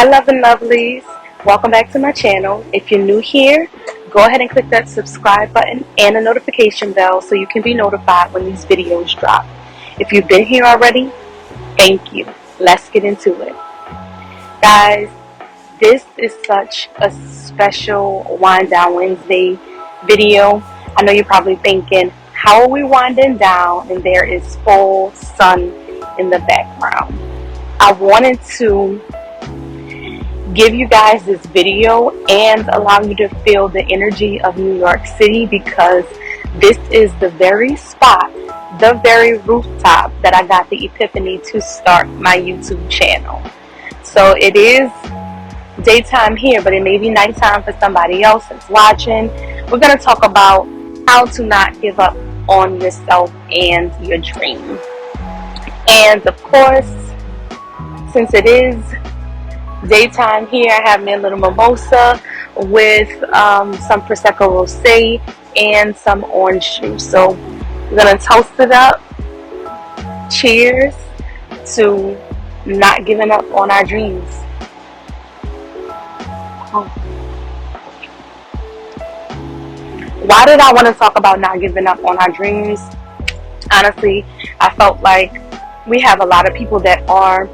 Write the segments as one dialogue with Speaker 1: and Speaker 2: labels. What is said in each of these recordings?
Speaker 1: Hi Love and Lovelies, welcome back to my channel. If you're new here, go ahead and click that subscribe button and the notification bell so you can be notified when these videos drop. If you've been here already, thank you. Let's get into it. Guys, this is such a special Wind Down Wednesday video. I know you're probably thinking, how are we winding down and there is full sun in the background? I wanted to give you guys this video and allow you to feel the energy of New York City, because this is the very spot, the very rooftop that I got the epiphany to start my YouTube channel. So it is daytime here, but it may be nighttime for somebody else that's watching. We're going to talk about how to not give up on yourself and your dream. And of course, since it is daytime here, I have me a little mimosa with some Prosecco Rosé and some orange juice. So we're going to toast it up. Cheers to not giving up on our dreams. Why did I want to talk about not giving up on our dreams? Honestly, I felt like we have a lot of people that are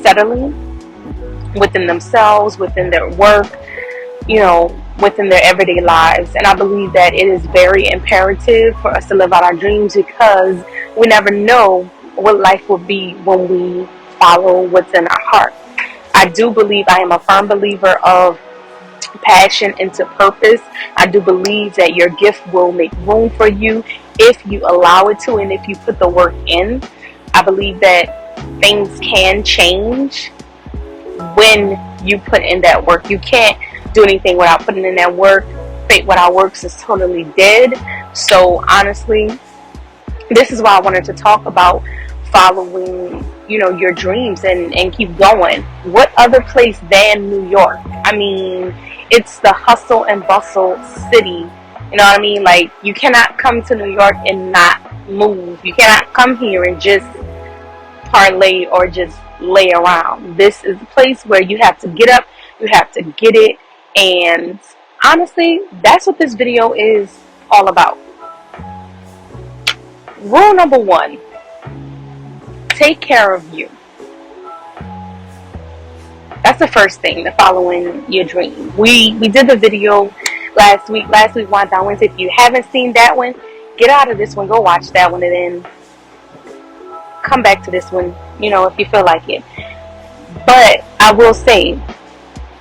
Speaker 1: settling within themselves, within their work, within their everyday lives. And I believe that it is very imperative for us to live out our dreams, because we never know what life will be when we follow what's in our heart. I do believe, I am a firm believer of passion into purpose. I do believe that your gift will make room for you if you allow it to, and if you put the work in. I believe that things can change when you put in that work. You can't do anything without putting in that work. Fate without works is totally dead. So honestly, this is why I wanted to talk about following your dreams and keep going. What other place than New York? I mean, it's the hustle and bustle city. You know what I mean? Like, you cannot come to New York and not move. You cannot come here and just parlay or just lay around. This is a place where you have to get up, you have to get it, and honestly, that's what this video is all about. Rule number 1, take care of you. That's the first thing, the following your dream. We did the video last week Wind Down Wednesday. If you haven't seen that one, get out of this one, go watch that one, and then come back to this one, if you feel like it. But I will say,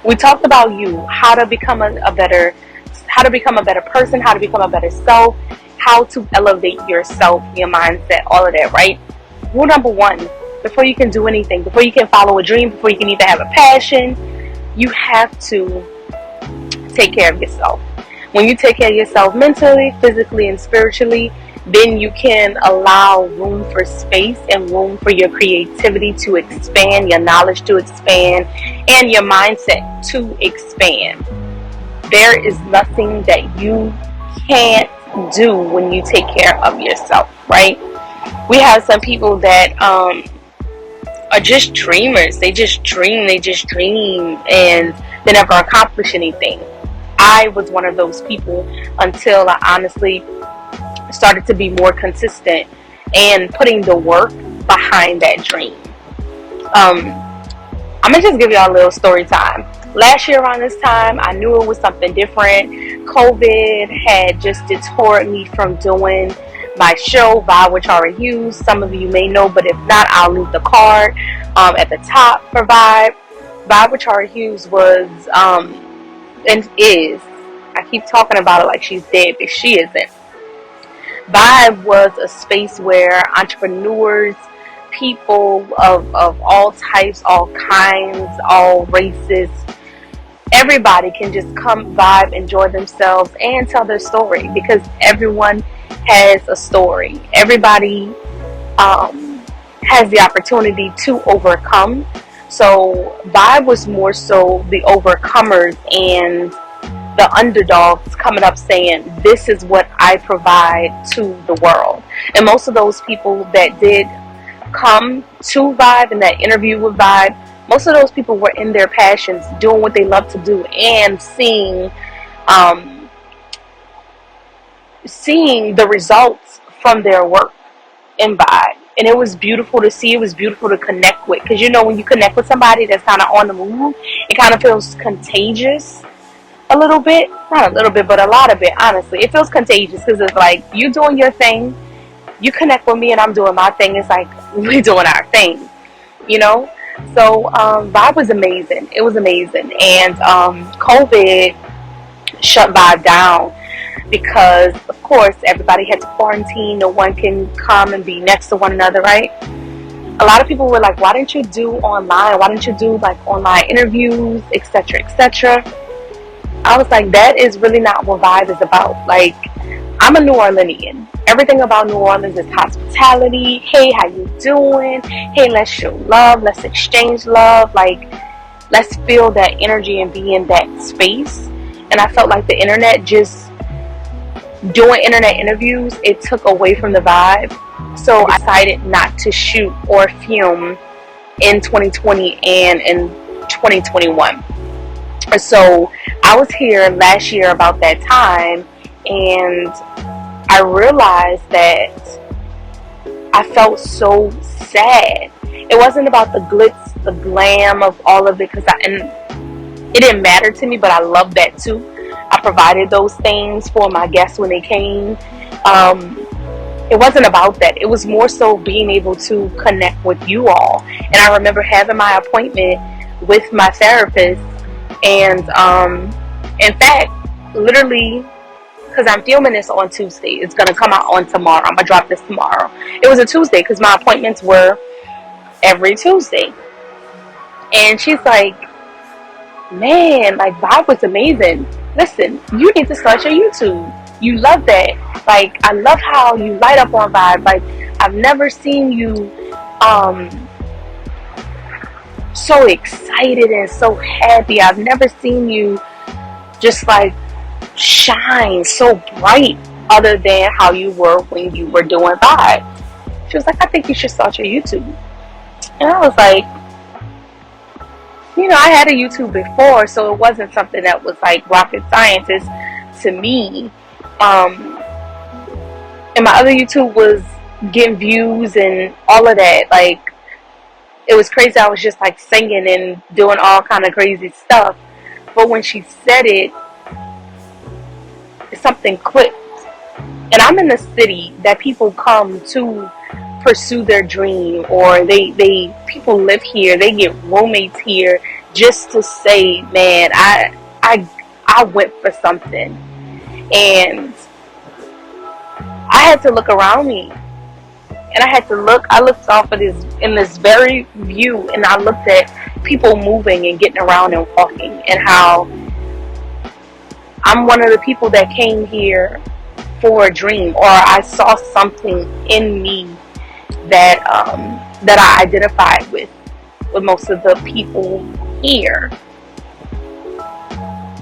Speaker 1: we talked about you, how to become a better person, how to become a better self, how to elevate yourself, your mindset, all of that, right? Rule number 1, before you can do anything, before you can follow a dream, before you can even have a passion, you have to take care of yourself. When you take care of yourself mentally, physically, and spiritually, then you can allow room for space and room for your creativity to expand, your knowledge to expand, and your mindset to expand. There is nothing that you can't do when you take care of yourself, right? We have some people that are just dreamers. They just dream, and they never accomplish anything. I was one of those people until I honestly started to be more consistent and putting the work behind that dream. I'm gonna just give y'all a little story time. Last year around this time, I knew it was something different. COVID had just deterred me from doing my show, Vibe with Chara Hughes. Some of you may know, but if not, I'll leave the card at the top for Vibe. Vibe with Chara Hughes was and is, I keep talking about it like she's dead, but she isn't. Vibe was a space where entrepreneurs, people of all types, all kinds, all races, everybody can just come, vibe, enjoy themselves, and tell their story, because everyone has a story. Everybody has the opportunity to overcome. So Vibe was more so the overcomers and the underdogs coming up saying, this is what I provide to the world. And most of those people that did come to Vibe and that interview with Vibe Most of those people were in their passions, doing what they love to do, and seeing the results from their work in Vibe. And it was beautiful to see. It was beautiful to connect with, because you know, when you connect with somebody that's kind of on the move, it kind of feels contagious a little bit. Not a little bit, but a lot of it, honestly. It feels contagious, because it's like, you doing your thing, you connect with me, and I'm doing my thing. It's like, we're doing our thing, you know? So Vibe was amazing. It was amazing. And COVID shut Vibe down, because of course everybody had to quarantine. No one can come and be next to one another, right? A lot of people were like, why didn't you do online? Why didn't you do like online interviews, etc., etc.? I was like, that is really not what Vibe is about. Like, I'm a New Orleanian. Everything about New Orleans is hospitality. Hey, how you doing? Hey, let's show love. Let's exchange love. Like, let's feel that energy and be in that space. And I felt like the internet, just doing internet interviews, it took away from the vibe. So I decided not to shoot or film in 2020 and in 2021. So I was here last year about that time, and I realized that I felt so sad. It wasn't about the glitz, the glam of all of it, and it didn't matter to me, but I loved that too. I provided those things for my guests when they came. It wasn't about that. It was more so being able to connect with you all. And I remember having my appointment with my therapist, and in fact, literally, because I'm filming this on Tuesday, it's going to come out on tomorrow. I'm going to drop this tomorrow. It was a Tuesday because my appointments were every Tuesday. And she's like, man, like, Vibe was amazing. Listen, you need to start your YouTube. You love that. Like, I love how you light up on Vibe. Like, I've never seen you so excited and so happy. I've never seen you just like shine so bright, other than how you were when you were doing Vibe. She was like, I think you should start your YouTube. And I was like, you know, I had a YouTube before, so it wasn't something that was like rocket science to me. And my other YouTube was getting views and all of that. Like, it was crazy. I was just like singing and doing all kind of crazy stuff. But when she said it, something clicked. And I'm in a city that people come to pursue their dream, or people live here, they get roommates here just to say, man, I went for something. And I had to look around me, and I looked off of this very view, and I looked at people moving and getting around and walking, and how I'm one of the people that came here for a dream, or I saw something in me that I identified with most of the people here.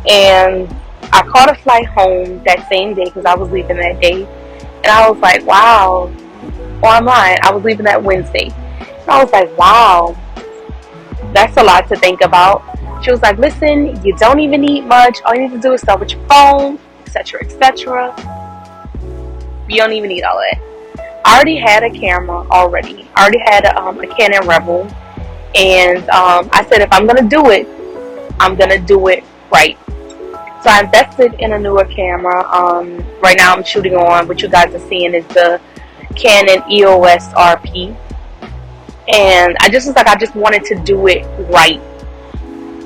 Speaker 1: And I caught a flight home that same day, because I was leaving that day, and I was like, wow. Online, I was leaving that Wednesday, and I was like, wow, that's a lot to think about. She was like, listen, you don't even need much. All you need to do is start with your phone, etc., etc. You don't even need all that. I already had a camera already. I already had a Canon Rebel, and I said, if I'm gonna do it, I'm gonna do it right. So I invested in a newer camera. Right now I'm shooting on, what you guys are seeing is the Canon EOS RP. And I just was like, I just wanted to do it right.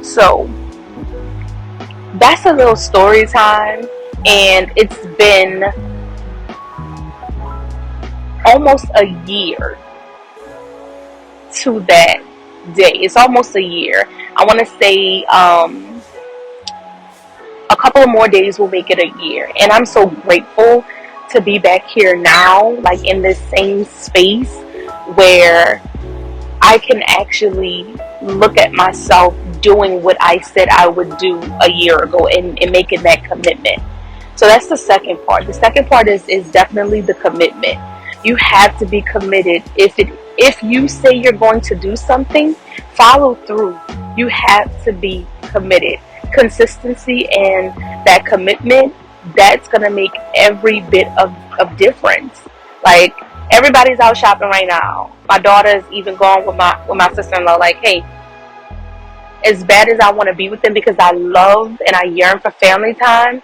Speaker 1: So that's a little story time. And it's been almost a year to that day. It's almost a year. I want to say a couple of more days will make it a year. And I'm so grateful to be back here now, like in this same space where I can actually look at myself doing what I said I would do a year ago, and making that commitment. So that's the second part. The second part is definitely the commitment. You have to be committed if If you say you're going to do something, follow through. You have to be committed. Consistency and that commitment, that's going to make every bit of difference. Like, everybody's out shopping right now. My daughter's even going with my sister-in-law, like, hey, as bad as I want to be with them because I love and I yearn for family time,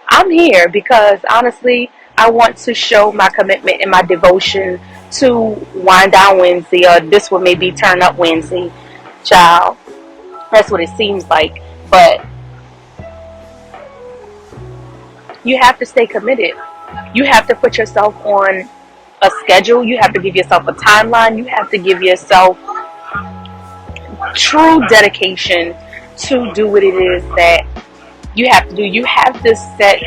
Speaker 1: I'm here because honestly, I want to show my commitment and my devotion to Wind Down Wednesday, or this one may be Turn Up Wednesday. Child, that's what it seems like. But you have to stay committed. You have to put yourself on a schedule. You have to give yourself a timeline. You have to give yourself true dedication to do what it is that you have to do. You have to set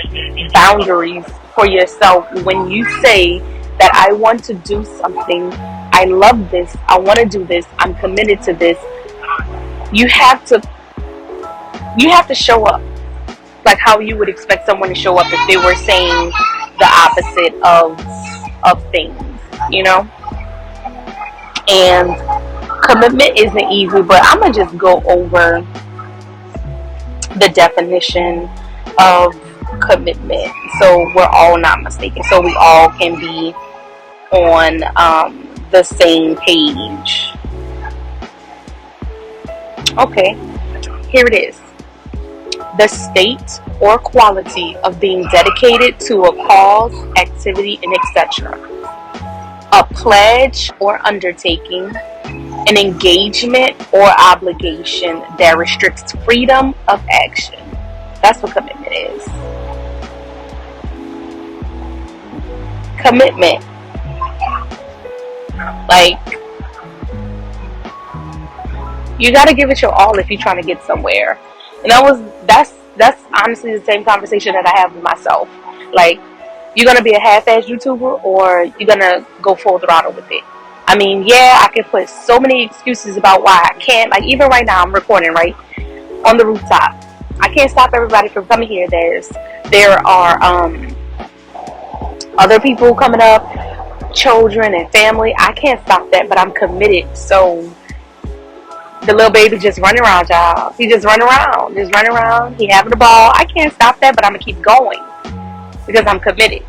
Speaker 1: boundaries for yourself. When you say that I want to do something, I love this, I want to do this, I'm committed to this, you have to show up like how you would expect someone to show up if they were saying the opposite of things, you know? And commitment isn't easy, but I'm gonna just go over the definition of commitment so we're all not mistaken, so we all can be on the same page. Okay, here it is. The state or quality of being dedicated to a cause, activity, and etc. A pledge or undertaking, an engagement or obligation that restricts freedom of action. That's what commitment is. Commitment, like, you got to give it your all if you're trying to get somewhere. And that's honestly the same conversation that I have with myself. Like, you're gonna be a half-ass YouTuber, or you're gonna go full throttle with it. I mean, yeah, I can put so many excuses about why I can't. Like, even right now, I'm recording right on the rooftop. I can't stop everybody from coming here. There are other people coming up, children and family. I can't stop that, but I'm committed. So the little baby just running around, y'all. He just running around. He having a ball. I can't stop that, but I'm gonna keep going because I'm committed,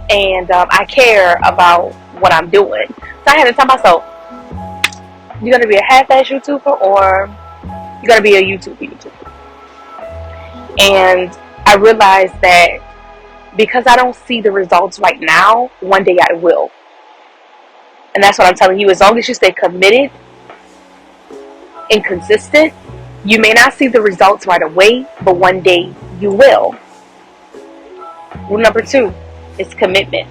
Speaker 1: and I care about what I'm doing. So I had to tell myself, you're gonna be a half-ass YouTuber, or you're gonna be a YouTuber. And I realized that because I don't see the results right now, one day I will. And that's what I'm telling you. As long as you stay committed and consistent, you may not see the results right away, but one day you will. Rule number 2 is commitment.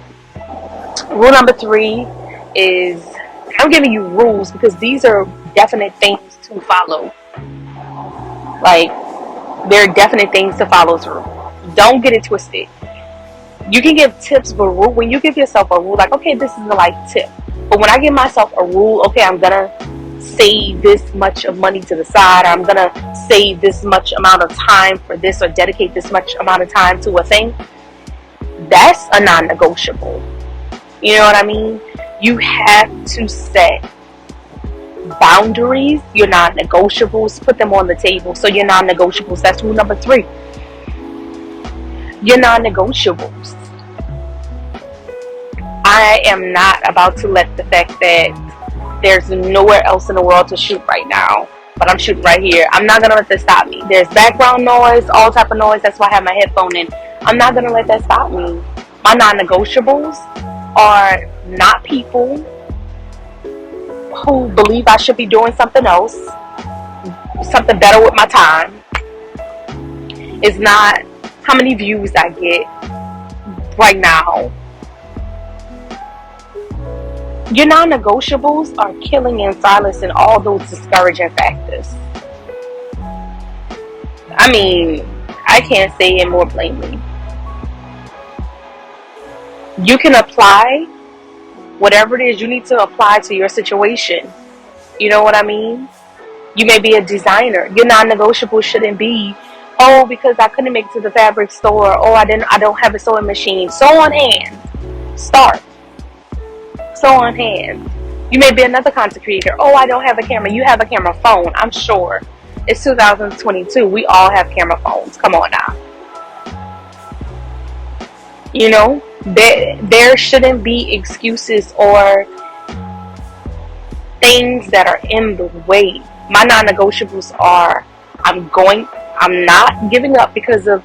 Speaker 1: Rule number 3 is, I'm giving you rules because these are definite things to follow. Like, there are definite things to follow through. Don't get it twisted. You can give tips, but when you give yourself a rule, like, okay, this is the like tip. But when I give myself a rule, okay, I'm gonna save this much of money to the side, I'm gonna save this much amount of time for this, or dedicate this much amount of time to a thing, that's a non-negotiable. You know what I mean? You have to set boundaries, your non-negotiables, put them on the table. So your non-negotiables, that's rule number 3. Your non-negotiables. I am not about to let the fact that there's nowhere else in the world to shoot right now, but I'm shooting right here. I'm not going to let that stop me. There's background noise, all type of noise. That's why I have my headphone in. I'm not going to let that stop me. My non-negotiables are not people who believe I should be doing something else, something better with my time. It's not how many views I get right now. Your non-negotiables are killing and silencing all those discouraging factors. I mean, I can't say it more plainly. You can apply whatever it is you need to apply to your situation. You know what I mean? You may be a designer. Your non-negotiable shouldn't be, oh, because I couldn't make it to the fabric store, oh, I don't have a sewing machine. Sew on hand. Start. Sew on hand. You may be another content creator. Oh, I don't have a camera. You have a camera phone. I'm sure. It's 2022. We all have camera phones. Come on now. You know, there shouldn't be excuses or things that are in the way. My non-negotiables are I'm not giving up because of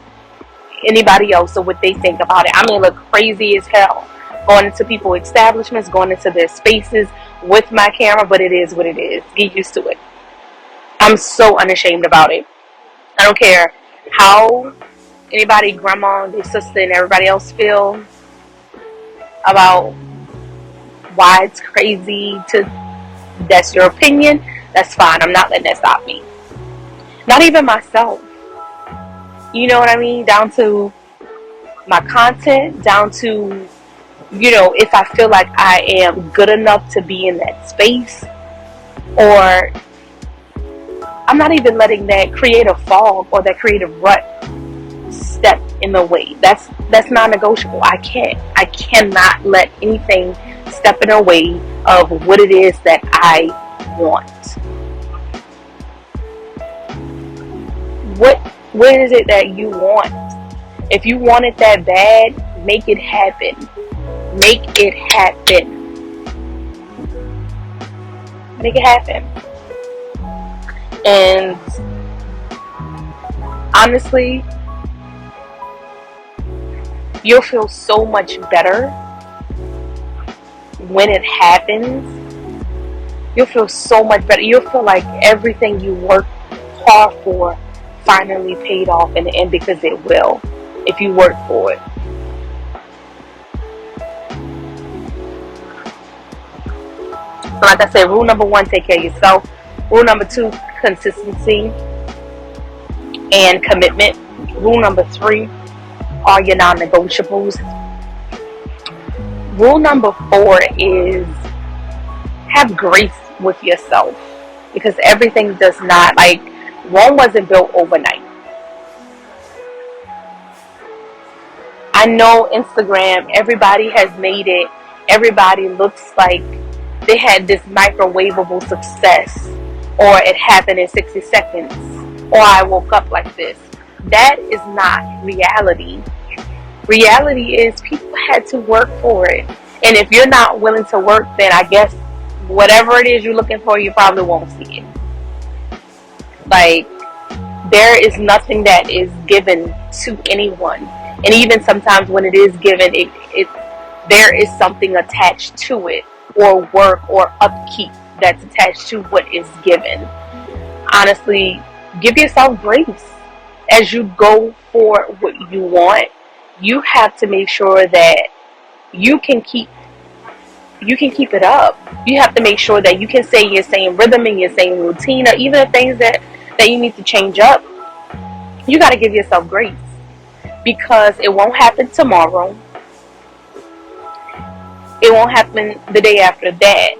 Speaker 1: anybody else or what they think about it. I may look crazy as hell going into people's establishments, going into their spaces with my camera, but it is what it is. Get used to it. I'm so unashamed about it. I don't care how anybody, grandma, their sister, and everybody else feel about why it's crazy that's your opinion. That's fine. I'm not letting that stop me. Not even myself. You know what I mean? Down to my content, down to, if I feel like I am good enough to be in that space, or I'm not even letting that creative fog or that creative rut step in the way. That's non-negotiable. I cannot let anything step in the way of what it is that I want. What is it that you want? If you want it that bad, make it happen. Make it happen. Make it happen. And honestly, you'll feel so much better when it happens. You'll feel so much better. You'll feel like everything you worked hard for finally paid off in the end, because it will, if you work for it. So like I said, rule number 1, take care of yourself. Rule number 2, consistency and commitment. Rule number 3 are your non-negotiables. Rule number 4 is have grace with yourself, because everything does not, Rome wasn't built overnight. I know Instagram, everybody has made it. Everybody looks like they had this microwavable success, or it happened in 60 seconds, or I woke up like this. That is not reality. Reality is people had to work for it. And if you're not willing to work, then I guess whatever it is you're looking for, you probably won't see it. There is nothing that is given to anyone. And even sometimes when it is given, there is something attached to it, or work or upkeep that's attached to what is given. Honestly, give yourself grace. As you go for what you want, you have to make sure that you can keep it up. You have to make sure that you can stay in your same rhythm and your same routine, or even the things that you need to change up. You got to give yourself grace, because it won't happen tomorrow. It won't happen the day after that.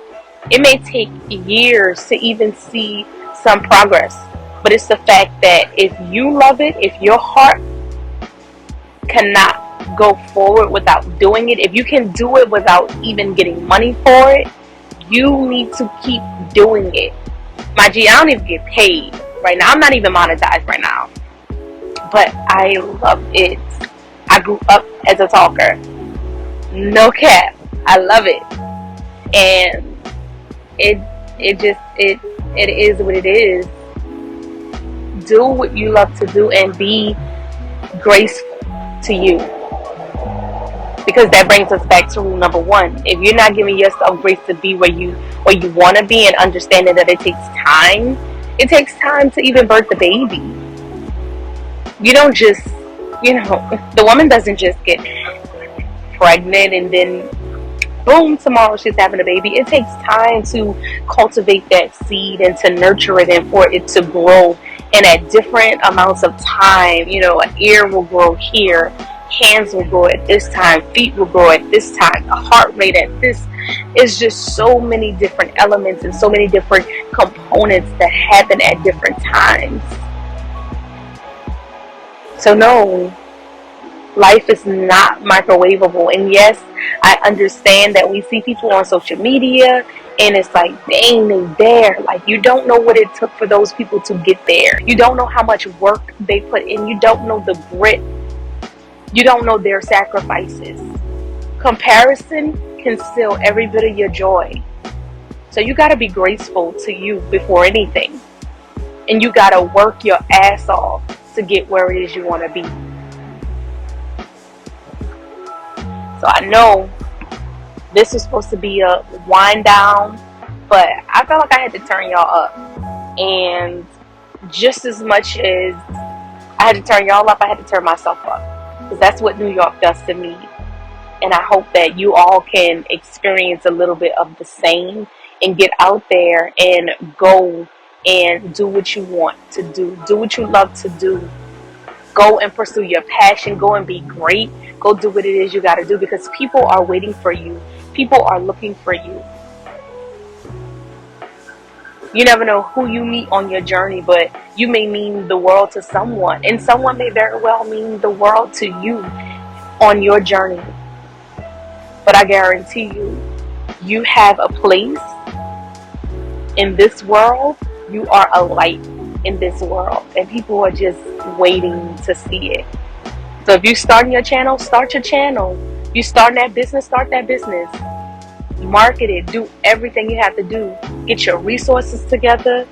Speaker 1: It may take years to even see some progress, but it's the fact that if you love it, if your heart cannot go forward without doing it, if you can do it without even getting money for it, you need to keep doing it. My G, I don't even get paid right now. I'm not even monetized right now, but I love it. I grew up as a talker. No cap. I love it. And it is what it is. Do what you love to do and be graceful to you. Because that brings us back to rule number 1. If you're not giving yourself grace to be where you want to be, and understanding that it takes time to even birth the baby. You don't just, the woman doesn't just get pregnant and then boom, tomorrow she's having a baby. It takes time to cultivate that seed and to nurture it, and for it to grow. And at different amounts of time, an ear will grow here, hands will grow at this time, feet will grow at this time, the heart rate at this. It's just so many different elements and so many different components that happen at different times. So no, Life is not microwavable. And yes, I understand that we see people on social media and it's like, dang, they there. Like, you don't know what it took for those people to get there. You don't know how much work they put in. You don't know the grit. You don't know their sacrifices. Comparison can steal every bit of your joy. So you got to be graceful to you before anything. And you got to work your ass off to get where it is you want to be. So I know this was supposed to be a wind down, but I felt like I had to turn y'all up. And just as much as I had to turn y'all up, I had to turn myself up. Because that's what New York does to me. And I hope that you all can experience a little bit of the same and get out there and go and do what you want to do. Do what you love to do. Go and pursue your passion. Go and be great. Go do what it is you got to do, because people are waiting for you. People are looking for you. You never know who you meet on your journey, but you may mean the world to someone, and someone may very well mean the world to you on your journey. But I guarantee you, you have a place in this world. You are a light in this world, and people are just waiting to see it. So if you starting your channel, start your channel. If you starting that business, start that business. Market it. Do everything you have to do. Get your resources together.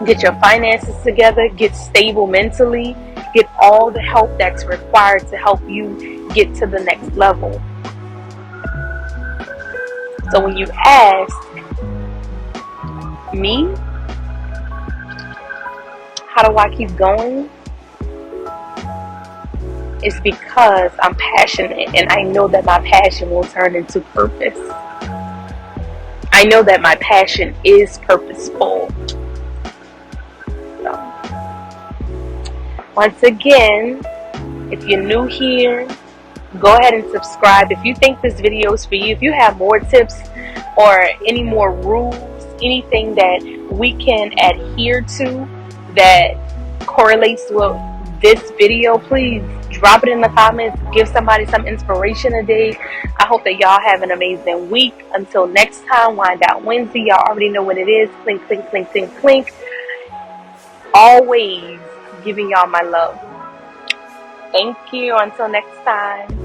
Speaker 1: Get your finances together. Get stable mentally. Get all the help that's required to help you get to the next level. So when you ask me, how do I keep going? It's because I'm passionate, and I know that my passion will turn into purpose. I know that my passion is purposeful. So, once again, if you're new here, go ahead and subscribe. If you think this video is for you, if you have more tips or any more rules, anything that we can adhere to that correlates with this video, please drop it in the comments. Give somebody some inspiration today. I hope that y'all have an amazing week. Until next time, Wind Down Wednesday. Y'all already know what it is. Clink, clink, clink, clink, clink. Always giving y'all my love. Thank you. Until next time.